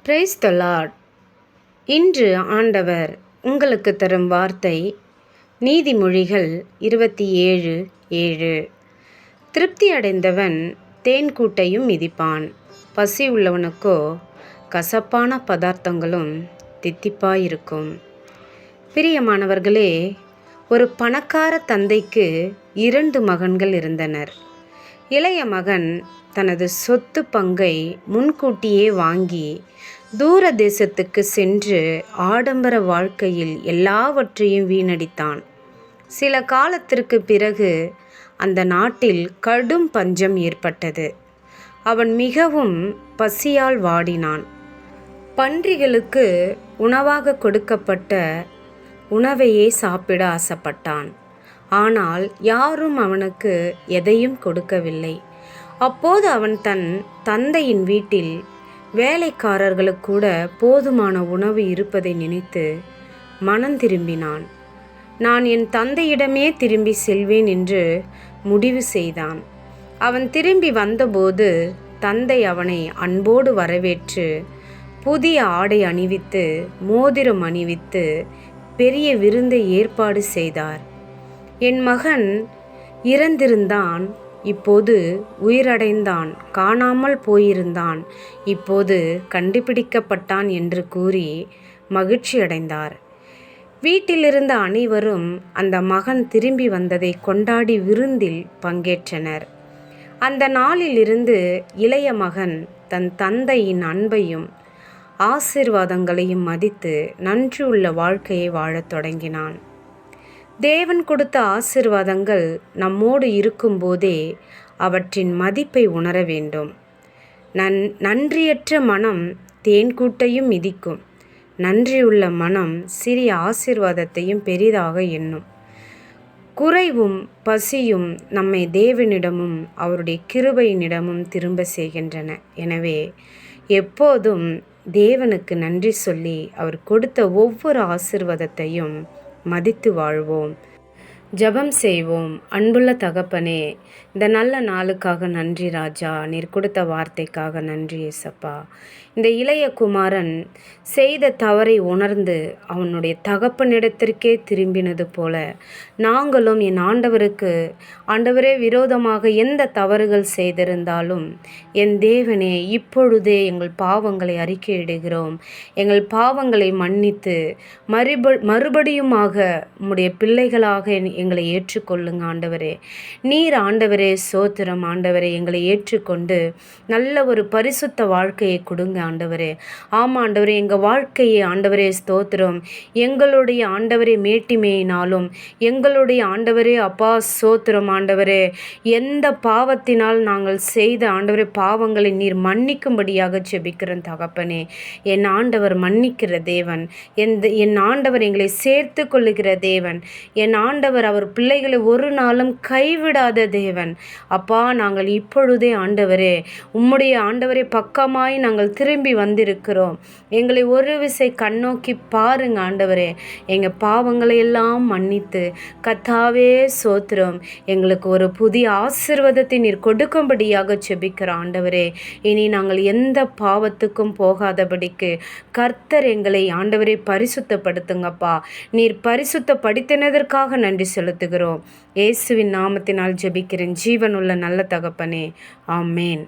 Praise the Lord. இன்று ஆண்டவர் உங்களுக்கு தரும் வார்த்தை நீதிமொழிகள் 27:7. திருப்தி அடைந்தவன் தேன் கூட்டையும் மிதிப்பான், பசி உள்ளவனுக்கோ கசப்பான பதார்த்தங்களும் தித்திப்பாயிருக்கும். பிரியமானவர்களே, ஒரு பணக்கார தந்தைக்கு 2 மகன்கள் இருந்தனர். இளைய மகன் தனது சொத்து பங்கை முன்கூட்டியே வாங்கி தூர தேசத்துக்கு சென்று ஆடம்பர வாழ்க்கையில் எல்லாவற்றையும் வீணடித்தான். சில காலத்திற்கு பிறகு அந்த நாட்டில் கடும் பஞ்சம் ஏற்பட்டது. அவன் மிகவும் பசியால் வாடினான். பன்றிகளுக்கு உணவாக கொடுக்கப்பட்ட உணவையே சாப்பிட ஆசைப்பட்டான். ஆனால் யாரும் அவனுக்கு எதையும் கொடுக்கவில்லை. அப்போது அவன் தன் தந்தையின் வீட்டில் வேலைக்காரர்களுக்கு கூட போதுமான உணவு இருப்பதை நினைத்து மனம் திரும்பினான். நான் என் தந்தையிடமே திரும்பி செல்வேன் என்று முடிவு செய்தான். அவன் திரும்பி வந்தபோது தந்தை அவனை அன்போடு வரவேற்று புதிய ஆடை அணிவித்து மோதிரம் அணிவித்து பெரிய விருந்தை ஏற்பாடு செய்தார். என் மகன் இறந்திருந்தான், இப்போது உயிரடைந்தான். காணாமல் போயிருந்தான், இப்போது கண்டுபிடிக்கப்பட்டான் என்று கூறி மகிழ்ச்சியடைந்தார். வீட்டிலிருந்த அனைவரும் அந்த மகன் திரும்பி வந்ததை கொண்டாடி விருந்தில் பங்கேற்றனர். அந்த நாளிலிருந்து இளைய மகன் தன் தந்தையின் அன்பையும் ஆசீர்வாதங்களையும் மதித்து நன்றியுள்ள வாழ்க்கையை வாழத் தொடங்கினான். தேவன் கொடுத்த ஆசீர்வாதங்கள் நம்மோடு இருக்கும்போதே அவற்றின் மதிப்பை உணர வேண்டும். நன்றியற்ற மனம் தேன்கூட்டையும் மிதிக்கும். நன்றியுள்ள மனம் சிறிய ஆசீர்வாதத்தையும் பெரிதாக எண்ணும். குறைவும் பசியும் நம்மை தேவனிடமும் அவருடைய கிருபையினிடமும் திரும்ப செய்கின்றன. எனவே எப்போதும் தேவனுக்கு நன்றி சொல்லி அவர் கொடுத்த ஒவ்வொரு ஆசீர்வாதத்தையும் மதித்து வாழ்வோம். ஜெபம் செய்வோம். அன்புள்ள தகப்பனே, இந்த நல்ல நாளுக்காக நன்றி ராஜா. நீர் கொடுத்த வார்த்தைக்காக நன்றி ஏசப்பா. இந்த இளைய குமாரன் செய்த தவறை உணர்ந்து அவனுடைய தகப்பனிடத்திற்கே திரும்பினது போல நாங்களும் என் ஆண்டவரே விரோதமாக எந்த தவறுகள் செய்திருந்தாலும் என் தேவனே இப்பொழுதே எங்கள் பாவங்களை அறிக்கையிடுகிறோம். எங்கள் பாவங்களை மன்னித்து மறுபடியுமாக உம்முடைய பிள்ளைகளாக எங்களை ஏற்றுக்கொள்ளுங்க ஆண்டவரே. நீர் ஆண்டவரே சோத்திரம் ஆண்டவரே, எங்களை ஏற்றுக்கொண்டு நல்ல ஒரு பரிசுத்த வாழ்க்கையை கொடுங்க ஆண்டவரே. ஆமாம் ஆண்டவரே, எங்கள் வாழ்க்கையை ஆண்டவரே ஸ்தோத்திரம். எங்களுடைய ஆண்டவரே மேட்டிமையினாலும் எங்களுடைய ஆண்டவரே அப்பா சோத்திரம் ஆண்டவரே, எந்த பாவத்தினால் நாங்கள் செய்த ஆண்டவரே பாவங்களை நீர் மன்னிக்கும்படியாக செபிக்கிறேன் தகப்பனே. என் ஆண்டவர் மன்னிக்கிற தேவன், என் ஆண்டவர் எங்களை சேர்த்து கொள்ளுகிற தேவன், என் ஆண்டவர் அவர் பிள்ளைகளை ஒரு நாளும் கைவிடாத தேவன். அப்பா, நாங்கள் இப்பொழுதே ஆண்டவரே உம்முடைய ஆண்டவரே பக்கமாய் நாங்கள் திரும்பி வந்திருக்கிறோம். எங்களை ஒரு விசை கண்ணோக்கி பாருங்க ஆண்டவரே. எங்கள் பாவங்களை எல்லாம் மன்னித்து கர்த்தாவே சோத்திரம் எங்களுக்கு ஒரு புதிய ஆசீர்வாதத்தை நீர் கொடுக்கும்படியாக செபிக்கிற ஆண்டவரே. இனி நாங்கள் எந்த பாவத்துக்கும் போகாதபடிக்கு கர்த்தர் எங்களை ஆண்டவரே பரிசுத்தப்படுத்துங்கப்பா. நீர் பரிசுத்தப்படுத்தினதற்காக நன்றி செலுத்துகிறோம். இயேசுவின் நாமத்தினால் ஜெபிக்கிறேன் ஜீவனுள்ள நல்ல தகப்பனே, ஆமேன்.